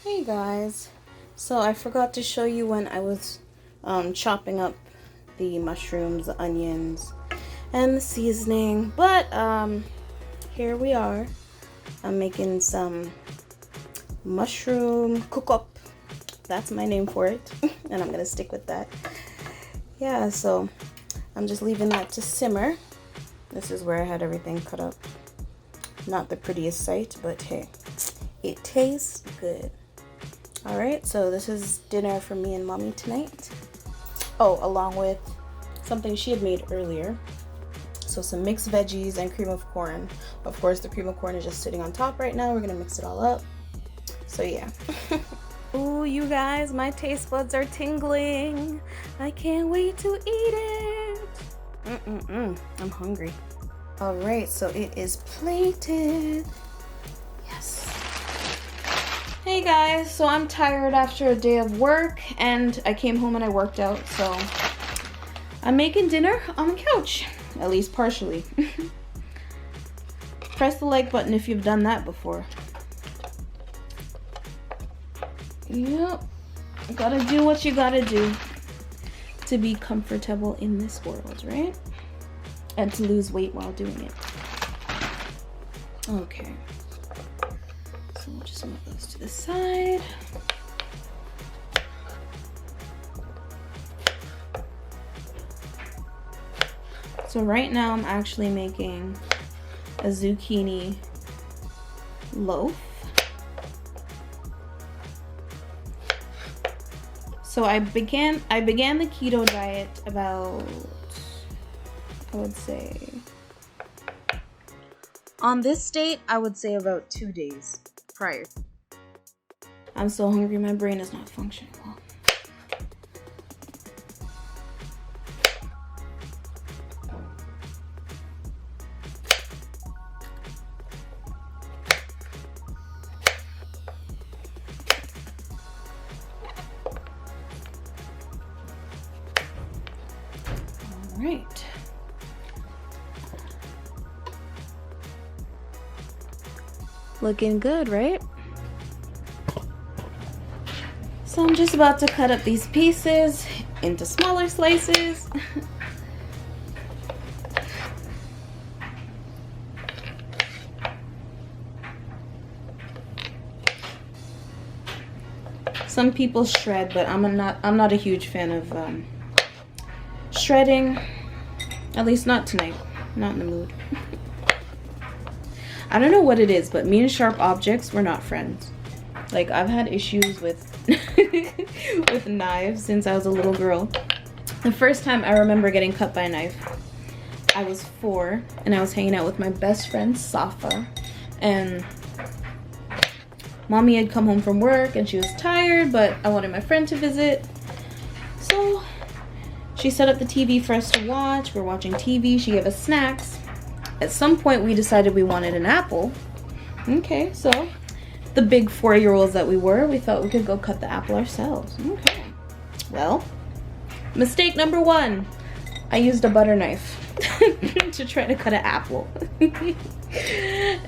Hey guys, so I forgot to show you when I was chopping up the mushrooms, the onions, and the seasoning, but here we are. I'm making some mushroom cook-up. That's my name for it, and I'm gonna stick with that. Yeah, so I'm just leaving that to simmer. This is where I had everything cut up. Not the prettiest sight, but hey, it tastes good. Alright, so this is dinner for me and mommy tonight. Oh, along with something she had made earlier. So some mixed veggies and cream of corn. Of course, the cream of corn is just sitting on top right now. We're gonna mix it all up. So yeah. Ooh, you guys, my taste buds are tingling. I can't wait to eat it. I'm hungry. Alright, so it is plated. Yes. Hey guys, so I'm tired after a day of work and I came home and I worked out, so I'm making dinner on the couch, at least partially. Press the like button if you've done that before. Yep, gotta do what you gotta do to be comfortable in this world, right? And to lose weight while doing it. Okay. So we'll just move those to the side. So right now I'm actually making a zucchini loaf. So I began the keto diet about, I would say, on this date, I would say about 2 days prior. I'm so hungry, my brain is not functioning well. All right. Looking good, right? So I'm just about to cut up these pieces into smaller slices. Some people shred, but I'm not a huge fan of shredding. At least not tonight. Not in the mood. I don't know what it is, but me and sharp objects, we're not friends. Like, I've had issues with with knives since I was a little girl. The first time I remember getting cut by a knife, I was 4 and I was hanging out with my best friend Safa, and mommy had come home from work and she was tired, but I wanted my friend to visit, so she set up the TV for us to watch. We're watching TV. She gave us snacks. At some point we decided we wanted an apple. Okay, so the big 4-year-olds that we were, we thought we could go cut the apple ourselves. Okay, well, mistake number 1, I used a butter knife to try to cut an apple.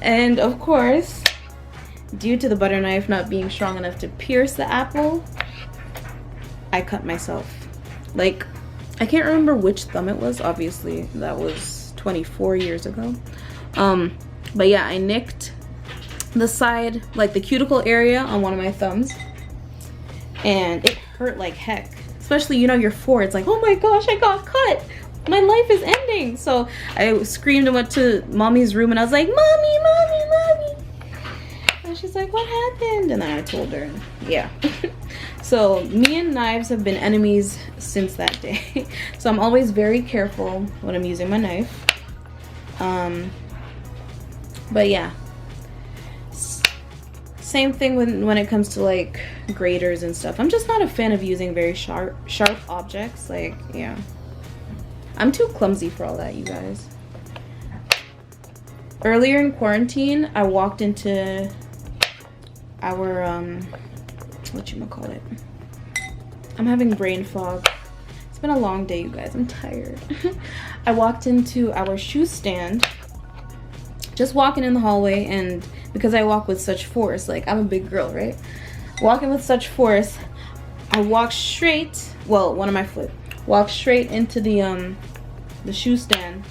And of course, due to the butter knife not being strong enough to pierce the apple, I cut myself. Like, I can't remember which thumb it was. Obviously, that was 24 years ago. But yeah, I nicked the side, like the cuticle area on one of my thumbs, and it hurt like heck. Especially, you know, you're 4, it's like, oh my gosh, I got cut, my life is ending. So I screamed and went to mommy's room and I was like, mommy, and she's like, what happened? And then I told her, and yeah. So me and knives have been enemies since that day. So I'm always very careful when I'm using my knife. But yeah, same thing when it comes to like graters and stuff. I'm just not a fan of using very sharp objects. Like, yeah, I'm too clumsy for all that, you guys. Earlier in quarantine, I walked into our whatchamacallit. I'm having brain fog. It's been a long day, you guys. I'm tired. I walked into our shoe stand, just walking in the hallway, and because I walk with such force, like, I'm a big girl, right? walking with such force, I walked straight, well, one of my foot, walked straight into the shoe stand,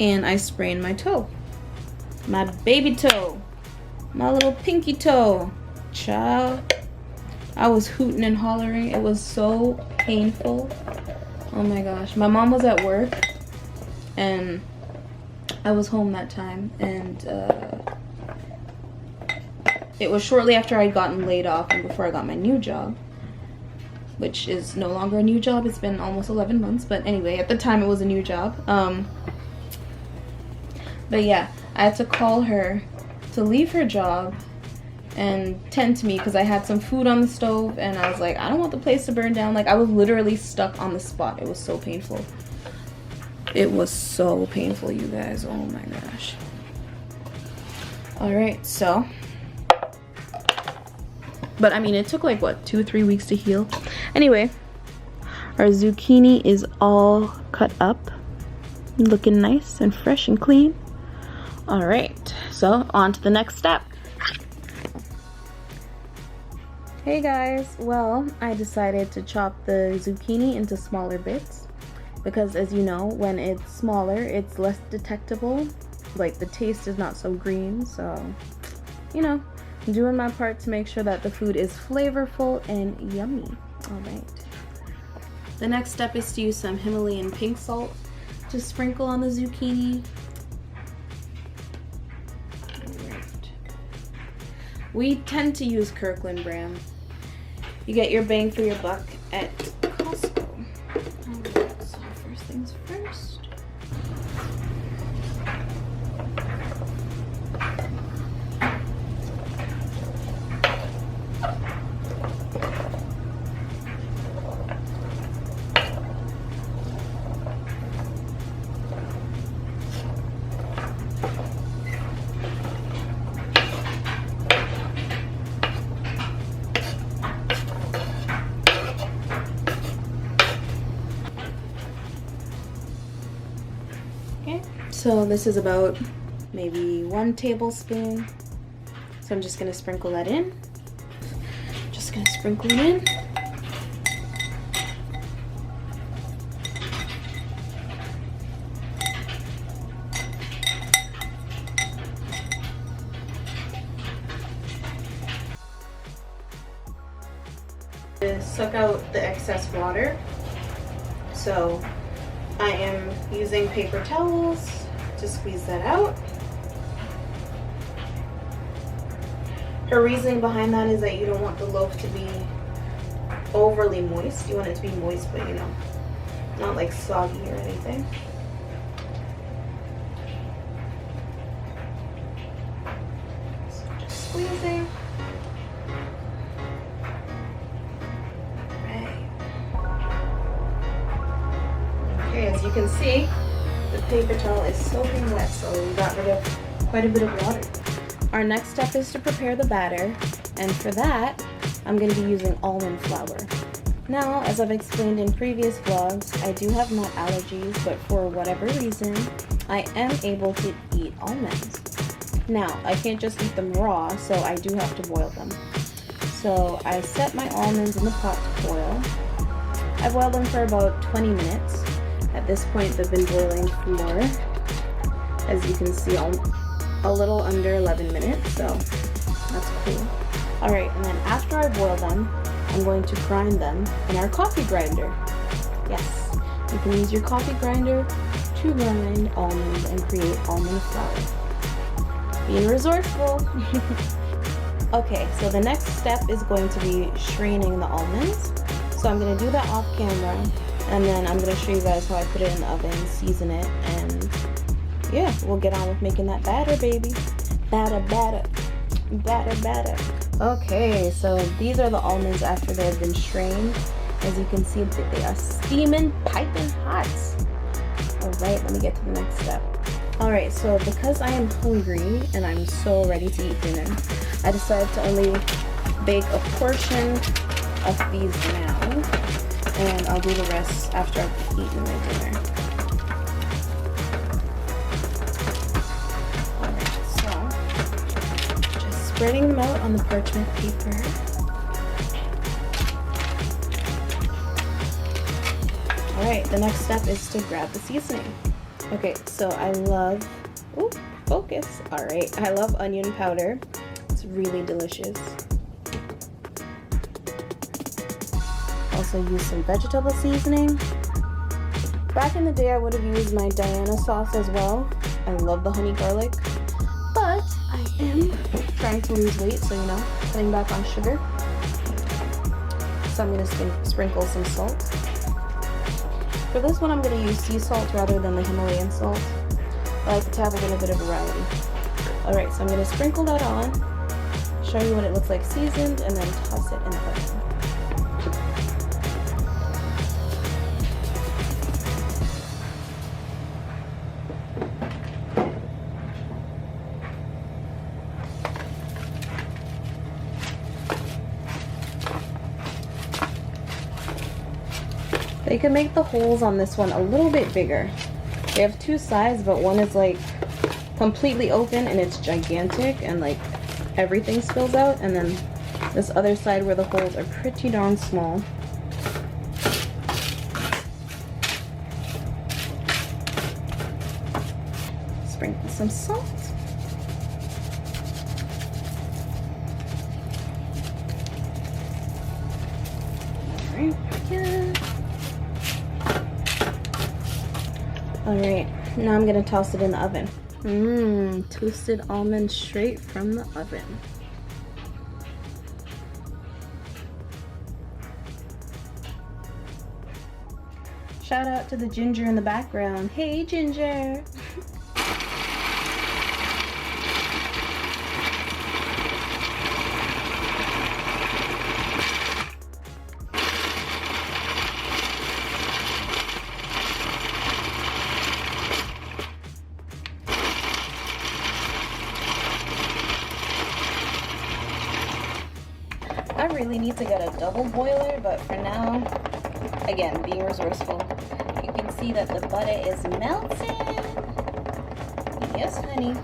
and I sprained my toe. My baby toe. My little pinky toe. Child. I was hooting and hollering. It was so painful. Oh my gosh. My mom was at work, and I was home that time, and it was shortly after I'd gotten laid off and before I got my new job, which is no longer a new job. It's been almost 11 months, but anyway, at the time it was a new job. But yeah, I had to call her to leave her job and tend to me because I had some food on the stove, and I was like, I don't want the place to burn down. Like, I was literally stuck on the spot. It was so painful. It was so painful, you guys. Oh my gosh. All right, so, but I mean, it took like what, 2-3 weeks to heal. Anyway, our zucchini is all cut up, looking nice and fresh and clean. All right, so on to the next step. Hey guys, well, I decided to chop the zucchini into smaller bits because, as you know, when it's smaller, it's less detectable. Like, the taste is not so green, so, you know, I'm doing my part to make sure that the food is flavorful and yummy. All right. The next step is to use some Himalayan pink salt to sprinkle on the zucchini. All right. We tend to use Kirkland brand. You get your bang for your buck at Costco. Alright, so first things first. So this is about maybe 1 tablespoon. So I'm just gonna sprinkle that in. Just gonna sprinkle it in. To suck out the excess water. So I am using paper towels to squeeze that out. Her reasoning behind that is that you don't want the loaf to be overly moist. You want it to be moist, but you know, not like soggy or anything. So just squeezing. Okay, as you can see, the paper towel is soaking wet, so we got rid of quite a bit of water. Our next step is to prepare the batter, and for that, I'm going to be using almond flour. Now, as I've explained in previous vlogs, I do have nut allergies, but for whatever reason, I am able to eat almonds. Now, I can't just eat them raw, so I do have to boil them. So I set my almonds in the pot to boil. I boiled them for about 20 minutes. At this point, they've been boiling for, as you can see, a little under 11 minutes, so that's cool. All right, and then after I boil them, I'm going to grind them in our coffee grinder. Yes, you can use your coffee grinder to grind almonds and create almond flour. Being resourceful. Okay, so the next step is going to be straining the almonds. So I'm going to do that off camera, and then I'm going to show you guys how I put it in the oven, season it, and yeah, we'll get on with making that batter, baby. Batter, batter, batter, batter. Okay, so these are the almonds after they've been strained. As you can see, they are steaming, piping hot. All right, let me get to the next step. All right, so because I am hungry and I'm so ready to eat dinner, I decided to only bake a portion of these now, and I'll do the rest after I've eaten my dinner. Alright, so just spreading them out on the parchment paper. All right, the next step is to grab the seasoning. Okay, so I love, ooh, focus. All right, I love onion powder. It's really delicious. Also use some vegetable seasoning. Back in the day, I would have used my Diana sauce as well. I love the honey garlic, but I am trying to lose weight, so you know, cutting back on sugar. So I'm gonna sprinkle some salt. For this one, I'm gonna use sea salt rather than the Himalayan salt. I like to have a little bit of variety. All right, so I'm gonna sprinkle that on, show you what it looks like seasoned, and then toss it in the oven. They could make the holes on this one a little bit bigger. They have two sides, but one is like completely open and it's gigantic and like everything spills out, and then this other side where the holes are pretty darn small. Sprinkle some salt. All right, yeah. All right, now I'm gonna toss it in the oven. Toasted almonds straight from the oven. Shout out to the ginger in the background. Hey, Ginger. I really need to get a double boiler, but for now, again, being resourceful, you can see that the butter is melting. Yes, honey.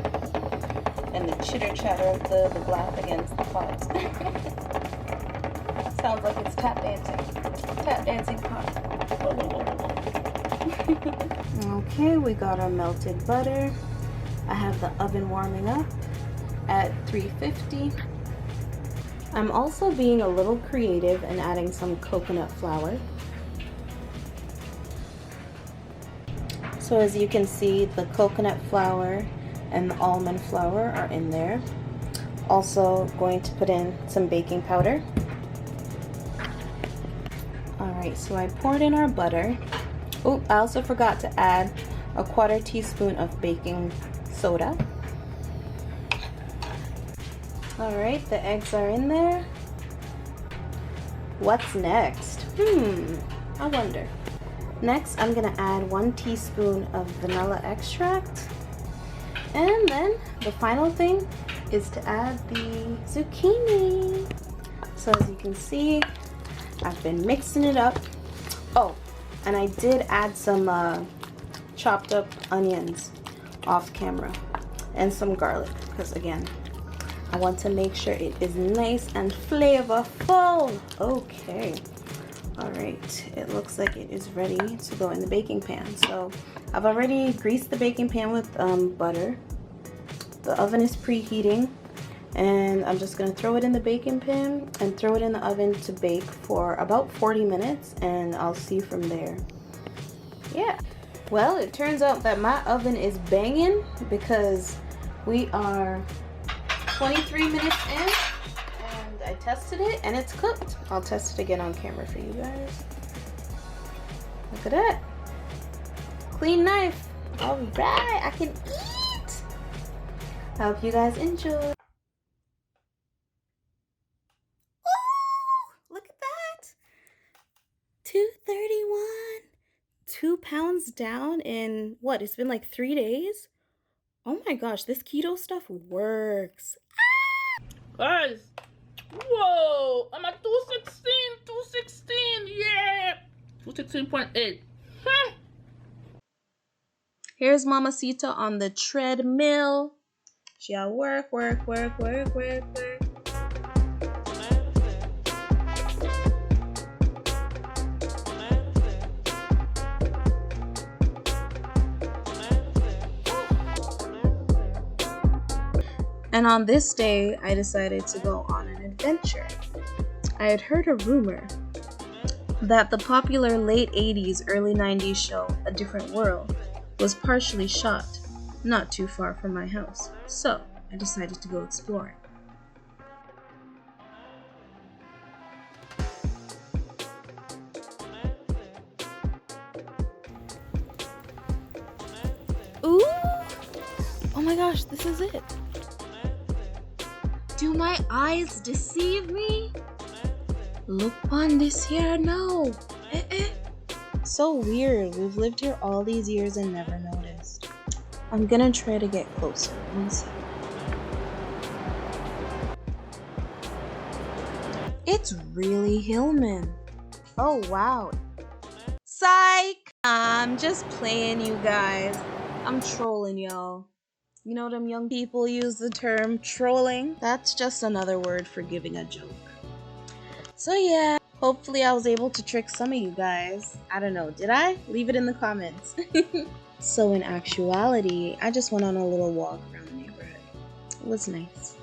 And the chitter chatter of the glass against the pot. Sounds like it's tap dancing. Tap dancing pot. Okay, we got our melted butter. I have the oven warming up at 350. I'm also being a little creative and adding some coconut flour. So as you can see, the coconut flour and the almond flour are in there. Also going to put in some baking powder. Alright, so I poured in our butter. Oh, I also forgot to add a 1/4 teaspoon of baking soda. Alright, the eggs are in there. What's next? I wonder. Next, I'm gonna add 1 teaspoon of vanilla extract. And then the final thing is to add the zucchini. So as you can see, I've been mixing it up. Oh, and I did add some chopped up onions off camera and some garlic, because again, I want to make sure it is nice and flavorful. Okay. All right. It looks like it is ready to go in the baking pan. So I've already greased the baking pan with butter. The oven is preheating, and I'm just gonna throw it in the baking pan and throw it in the oven to bake for about 40 minutes, and I'll see from there. Yeah. Well, it turns out that my oven is banging because we are 23 minutes in, and I tested it and it's cooked. I'll test it again on camera for you guys. Look at that. Clean knife. All right, I can eat. I hope you guys enjoy. Oh, look at that. 231. 2 pounds down in what? It's been like 3 days. Oh my gosh, this keto stuff works. Guys, whoa, I'm at 216, yeah, 216.8. Here's Mamacita on the treadmill. She'll work. And on this day, I decided to go on an adventure. I had heard a rumor that the popular late 80s, early 90s show, A Different World, was partially shot not too far from my house. So I decided to go explore. Ooh! Oh my gosh, this is it. Do my eyes deceive me? Look on this here now. So weird. We've lived here all these years and never noticed. I'm gonna try to get closer. One second. It's really Hillman. Oh wow. Psych! I'm just playing, you guys. I'm trolling y'all. You know them young people use the term trolling? That's just another word for giving a joke. So yeah, hopefully I was able to trick some of you guys. I don't know, did I? Leave it in the comments. So in actuality, I just went on a little walk around the neighborhood. It was nice.